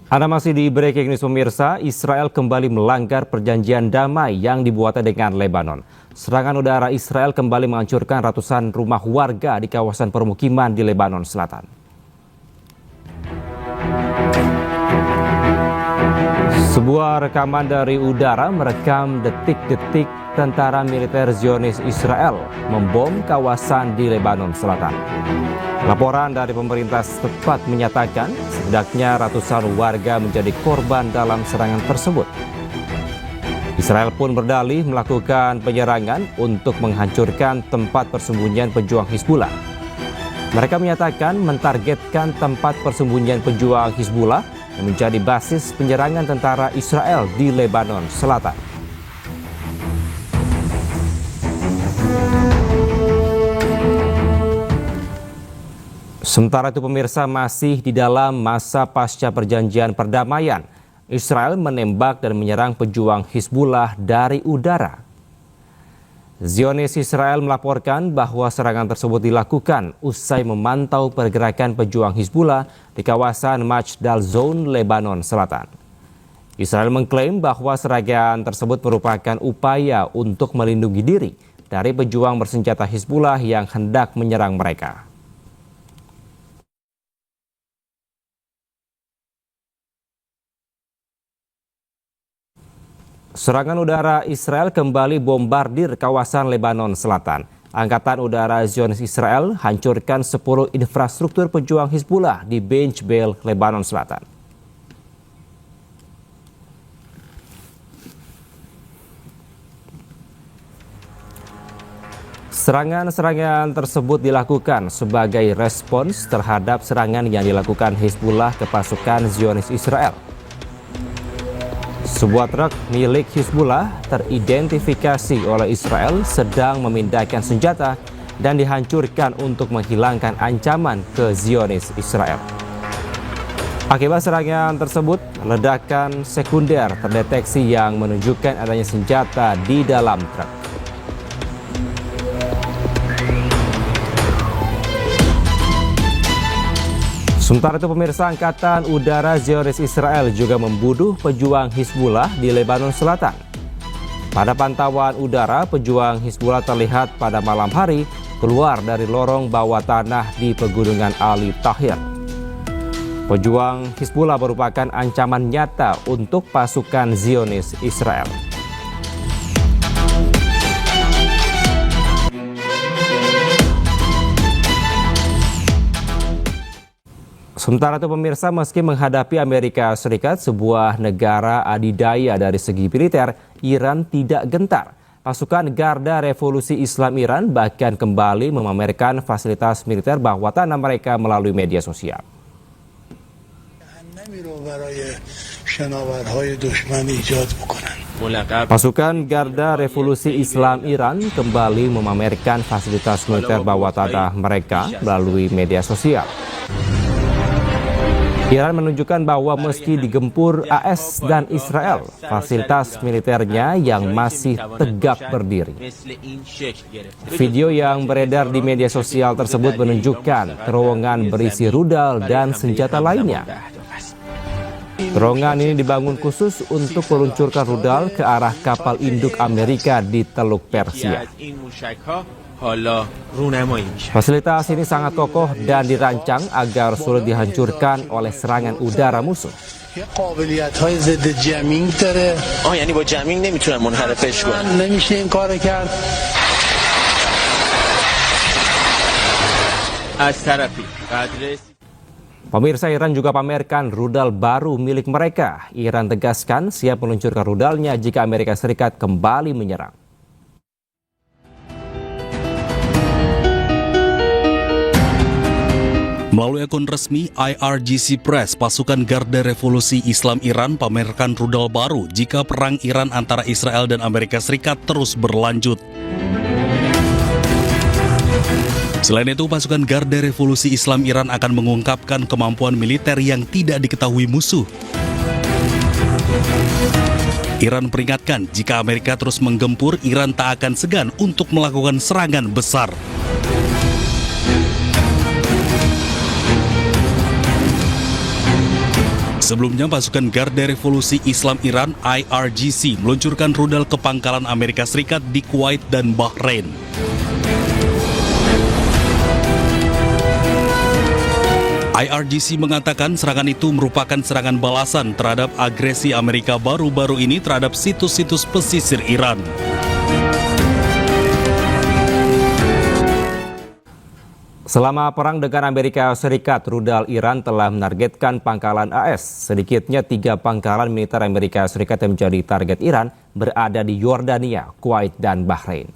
Anda masih di Breaking News pemirsa, Israel kembali melanggar perjanjian damai yang dibuatnya dengan Lebanon. Serangan udara Israel kembali menghancurkan ratusan rumah warga di kawasan permukiman di Lebanon Selatan. Sebuah rekaman dari udara merekam detik-detik tentara militer Zionis Israel membom kawasan di Lebanon Selatan. Laporan dari pemerintah setempat menyatakan setidaknya ratusan warga menjadi korban dalam serangan tersebut. Israel pun berdalih melakukan penyerangan untuk menghancurkan tempat persembunyian pejuang Hizbullah. Mereka menyatakan mentargetkan tempat persembunyian pejuang Hizbullah yang menjadi basis penyerangan tentara Israel di Lebanon Selatan. Sementara itu pemirsa, masih di dalam masa pasca perjanjian perdamaian, Israel menembak dan menyerang pejuang Hizbullah dari udara. Zionis Israel melaporkan bahwa serangan tersebut dilakukan usai memantau pergerakan pejuang Hizbullah di kawasan Majdal Zone, Lebanon Selatan. Israel mengklaim bahwa serangan tersebut merupakan upaya untuk melindungi diri dari pejuang bersenjata Hizbullah yang hendak menyerang mereka. Serangan udara Israel kembali bombardir kawasan Lebanon Selatan. Angkatan Udara Zionis Israel hancurkan 10 infrastruktur pejuang Hizbullah di Bein Jbeil, Lebanon Selatan. Serangan-serangan tersebut dilakukan sebagai respons terhadap serangan yang dilakukan Hizbullah ke pasukan Zionis Israel. Sebuah truk milik Hizbullah teridentifikasi oleh Israel sedang memindahkan senjata dan dihancurkan untuk menghilangkan ancaman ke Zionis Israel. Akibat serangan tersebut, ledakan sekunder terdeteksi yang menunjukkan adanya senjata di dalam truk. Sementara itu pemirsa, Angkatan Udara Zionis Israel juga membunuh pejuang Hizbullah di Lebanon Selatan. Pada pantauan udara, pejuang Hizbullah terlihat pada malam hari keluar dari lorong bawah tanah di pegunungan Ali Tahir. Pejuang Hizbullah merupakan ancaman nyata untuk pasukan Zionis Israel. Sementara itu pemirsa, meski menghadapi Amerika Serikat, sebuah negara adidaya dari segi militer, Iran tidak gentar. Pasukan Garda Revolusi Islam Iran bahkan kembali memamerkan fasilitas militer bawah tanah mereka melalui media sosial. Pasukan Garda Revolusi Islam Iran kembali memamerkan fasilitas militer bawah tanah mereka melalui media sosial. Iran menunjukkan bahwa meski digempur AS dan Israel, fasilitas militernya yang masih tegak berdiri. Video yang beredar di media sosial tersebut menunjukkan terowongan berisi rudal dan senjata lainnya. Terowongan ini dibangun khusus untuk meluncurkan rudal ke arah kapal induk Amerika di Teluk Persia. Fasilitas ini sangat kokoh dan dirancang agar sulit dihancurkan oleh serangan udara musuh. Pemirsa, Iran juga pamerkan rudal baru milik mereka. Iran tegaskan siap meluncurkan rudalnya jika Amerika Serikat kembali menyerang. Melalui akun resmi IRGC Press, pasukan Garda Revolusi Islam Iran pamerkan rudal baru jika perang Iran antara Israel dan Amerika Serikat terus berlanjut. Selain itu, pasukan Garda Revolusi Islam Iran akan mengungkapkan kemampuan militer yang tidak diketahui musuh. Iran peringatkan jika Amerika terus menggempur, Iran tak akan segan untuk melakukan serangan besar. Sebelumnya, pasukan Garda Revolusi Islam Iran (IRGC) meluncurkan rudal ke pangkalan Amerika Serikat di Kuwait dan Bahrain. IRGC mengatakan serangan itu merupakan serangan balasan terhadap agresi Amerika baru-baru ini terhadap situs-situs pesisir Iran. Selama perang dengan Amerika Serikat, rudal Iran telah menargetkan pangkalan AS. Sedikitnya 3 pangkalan militer Amerika Serikat yang menjadi target Iran berada di Yordania, Kuwait, dan Bahrain.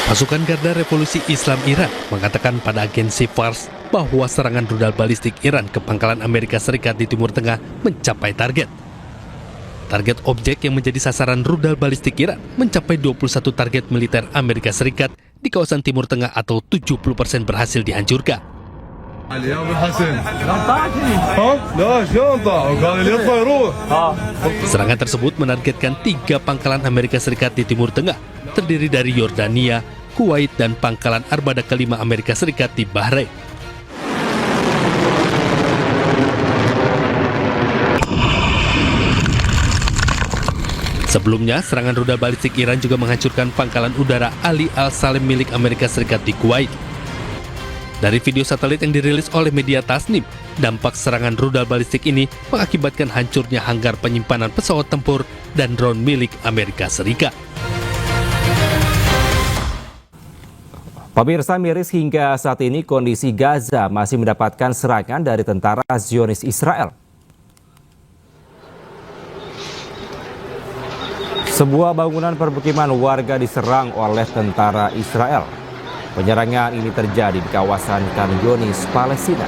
Pasukan Garda Revolusi Islam Iran mengatakan pada agensi Fars bahwa serangan rudal balistik Iran ke pangkalan Amerika Serikat di Timur Tengah mencapai target. Target objek yang menjadi sasaran rudal balistik Iran mencapai 21 target militer Amerika Serikat di kawasan Timur Tengah atau 70% berhasil dihancurkan. Serangan tersebut menargetkan 3 pangkalan Amerika Serikat di Timur Tengah, terdiri dari Yordania, Kuwait, dan pangkalan armada kelima Amerika Serikat di Bahrain. Sebelumnya, serangan rudal balistik Iran juga menghancurkan pangkalan udara Ali Al-Salim milik Amerika Serikat di Kuwait. Dari video satelit yang dirilis oleh media Tasnim, dampak serangan rudal balistik ini mengakibatkan hancurnya hanggar penyimpanan pesawat tempur dan drone milik Amerika Serikat. Pemirsa, miris hingga saat ini kondisi Gaza masih mendapatkan serangan dari tentara Zionis Israel. Sebuah bangunan permukiman warga diserang oleh tentara Israel. Penyerangan ini terjadi di kawasan Khan Yunis, Palestina.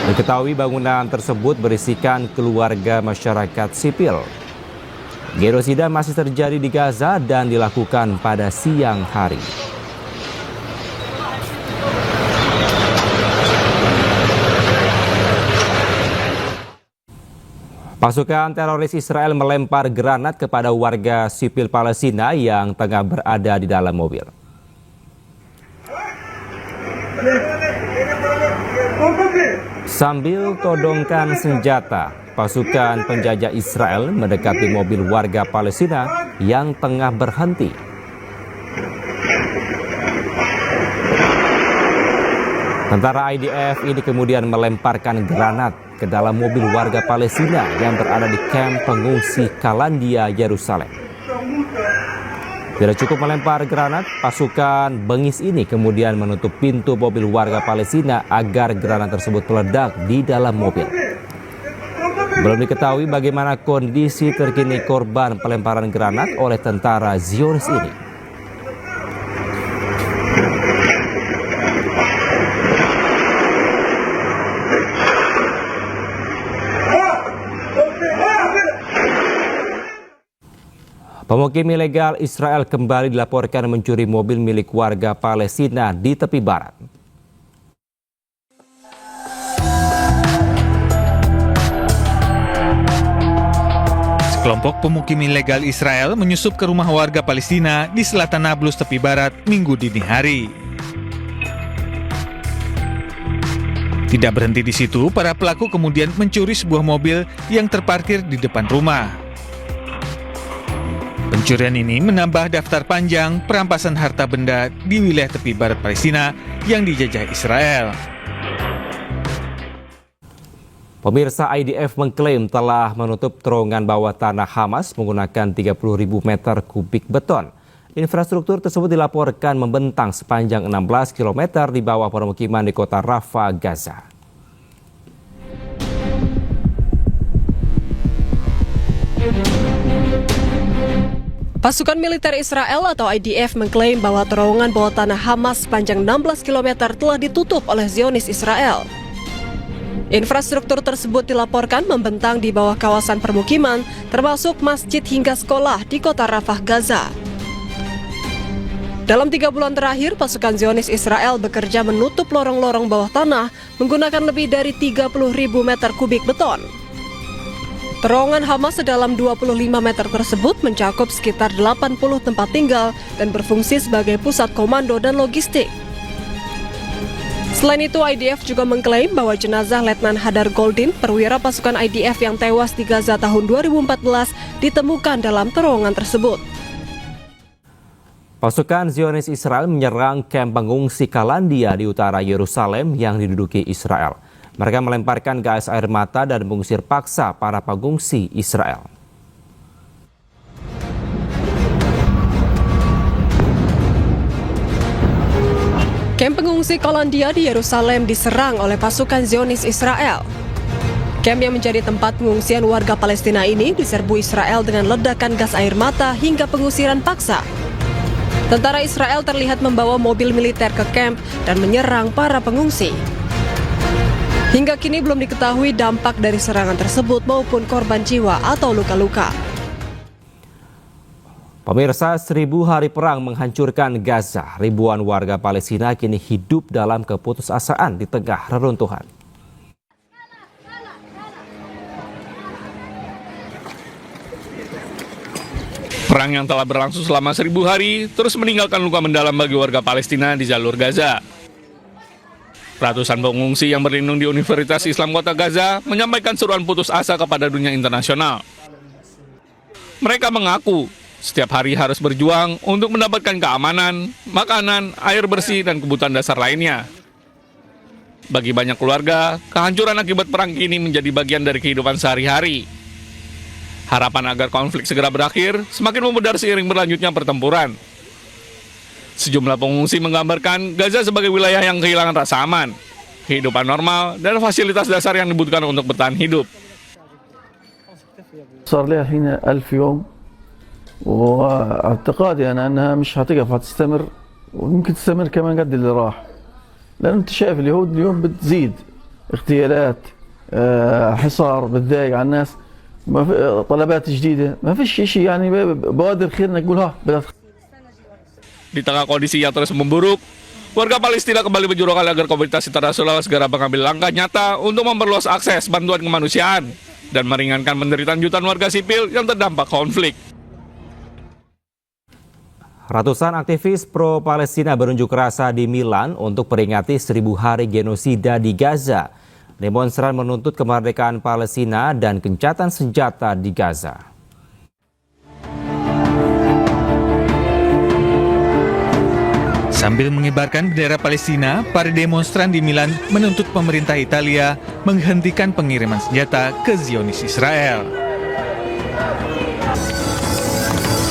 Diketahui bangunan tersebut berisikan keluarga masyarakat sipil. Genosida masih terjadi di Gaza dan dilakukan pada siang hari. Pasukan teroris Israel melempar granat kepada warga sipil Palestina yang tengah berada di dalam mobil. Sambil todongkan senjata, pasukan penjajah Israel mendekati mobil warga Palestina yang tengah berhenti. Tentara IDF ini kemudian melemparkan granat ke dalam mobil warga Palestina yang berada di kamp pengungsi Kalandia, Yerusalem. Tidak cukup melempar granat, pasukan bengis ini kemudian menutup pintu mobil warga Palestina agar granat tersebut meledak di dalam mobil. Belum diketahui bagaimana kondisi terkini korban pelemparan granat oleh tentara Zionis ini. Pemukim ilegal Israel kembali dilaporkan mencuri mobil milik warga Palestina di tepi barat. Sekelompok pemukim ilegal Israel menyusup ke rumah warga Palestina di selatan Nablus tepi barat Minggu dini hari. Tidak berhenti di situ, para pelaku kemudian mencuri sebuah mobil yang terparkir di depan rumah. Pencurian ini menambah daftar panjang perampasan harta benda di wilayah tepi barat Palestina yang dijajah Israel. Pemirsa, IDF mengklaim telah menutup terowongan bawah tanah Hamas menggunakan 30.000 meter kubik beton. Infrastruktur tersebut dilaporkan membentang sepanjang 16 km di bawah permukiman di kota Rafah, Gaza. Pasukan militer Israel atau IDF mengklaim bahwa terowongan bawah tanah Hamas sepanjang 16 km telah ditutup oleh Zionis Israel. Infrastruktur tersebut dilaporkan membentang di bawah kawasan permukiman, termasuk masjid hingga sekolah di kota Rafah, Gaza. Dalam 3 bulan terakhir, pasukan Zionis Israel bekerja menutup lorong-lorong bawah tanah menggunakan lebih dari 30.000 meter kubik beton. Terowongan Hamas sedalam 25 meter tersebut mencakup sekitar 80 tempat tinggal dan berfungsi sebagai pusat komando dan logistik. Selain itu, IDF juga mengklaim bahwa jenazah Letnan Hadar Goldin, perwira pasukan IDF yang tewas di Gaza tahun 2014, ditemukan dalam terowongan tersebut. Pasukan Zionis Israel menyerang kamp pengungsi Kalandia di utara Yerusalem yang diduduki Israel. Mereka melemparkan gas air mata dan mengusir paksa para pengungsi Israel. Kamp pengungsi Kalandia di Yerusalem diserang oleh pasukan Zionis Israel. Kamp yang menjadi tempat pengungsian warga Palestina ini diserbu Israel dengan ledakan gas air mata hingga pengusiran paksa. Tentara Israel terlihat membawa mobil militer ke kamp dan menyerang para pengungsi. Hingga kini belum diketahui dampak dari serangan tersebut maupun korban jiwa atau luka-luka. Pemirsa, 1000 hari perang menghancurkan Gaza. Ribuan warga Palestina kini hidup dalam keputusasaan di tengah reruntuhan. Perang yang telah berlangsung selama 1000 hari terus meninggalkan luka mendalam bagi warga Palestina di jalur Gaza. Ratusan pengungsi yang berlindung di Universitas Islam Kota Gaza menyampaikan seruan putus asa kepada dunia internasional. Mereka mengaku setiap hari harus berjuang untuk mendapatkan keamanan, makanan, air bersih, dan kebutuhan dasar lainnya. Bagi banyak keluarga, kehancuran akibat perang ini menjadi bagian dari kehidupan sehari-hari. Harapan agar konflik segera berakhir semakin memudar seiring berlanjutnya pertempuran. Sejumlah pengungsi menggambarkan Gaza sebagai wilayah yang kehilangan rasa aman, kehidupan normal, dan fasilitas dasar yang dibutuhkan untuk bertahan hidup. صار لها الحين 1000 يوم واعتقادي أنا أنها مش هتقف، هتستمر ويمكن تستمر كمان قد اللي راح، لأن أنت شايف اليهود اليوم بتزيد اغتيالات، حصار بتضايق على الناس، طلبات جديدة، ما فيش شيء يعني بوادر خير إنك تقول ها بدأت. Di tengah kondisi yang terus memburuk, warga Palestina kembali menjurukan agar komunitas internasional segera mengambil langkah nyata untuk memperluas akses bantuan kemanusiaan dan meringankan penderitaan jutaan warga sipil yang terdampak konflik. Ratusan aktivis pro-Palestina berunjuk rasa di Milan untuk peringati 1000 hari genosida di Gaza. Demonstran menuntut kemerdekaan Palestina dan gencatan senjata di Gaza. Sambil mengibarkan bendera Palestina, para demonstran di Milan menuntut pemerintah Italia menghentikan pengiriman senjata ke Zionis Israel.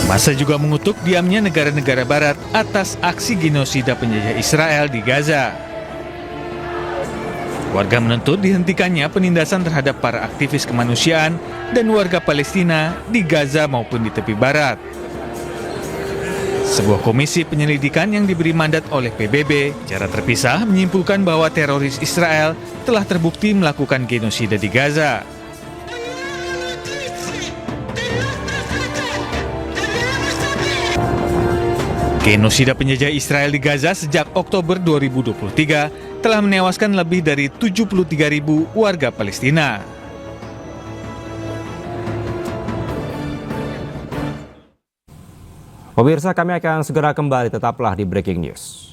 Massa juga mengutuk diamnya negara-negara barat atas aksi genosida penjajah Israel di Gaza. Warga menuntut dihentikannya penindasan terhadap para aktivis kemanusiaan dan warga Palestina di Gaza maupun di tepi barat. Sebuah komisi penyelidikan yang diberi mandat oleh PBB secara terpisah menyimpulkan bahwa teroris Israel telah terbukti melakukan genosida di Gaza. Genosida penjajah Israel di Gaza sejak Oktober 2023 telah menewaskan lebih dari 73.000 warga Palestina. Pemirsa, kami akan segera kembali, tetaplah di Breaking News.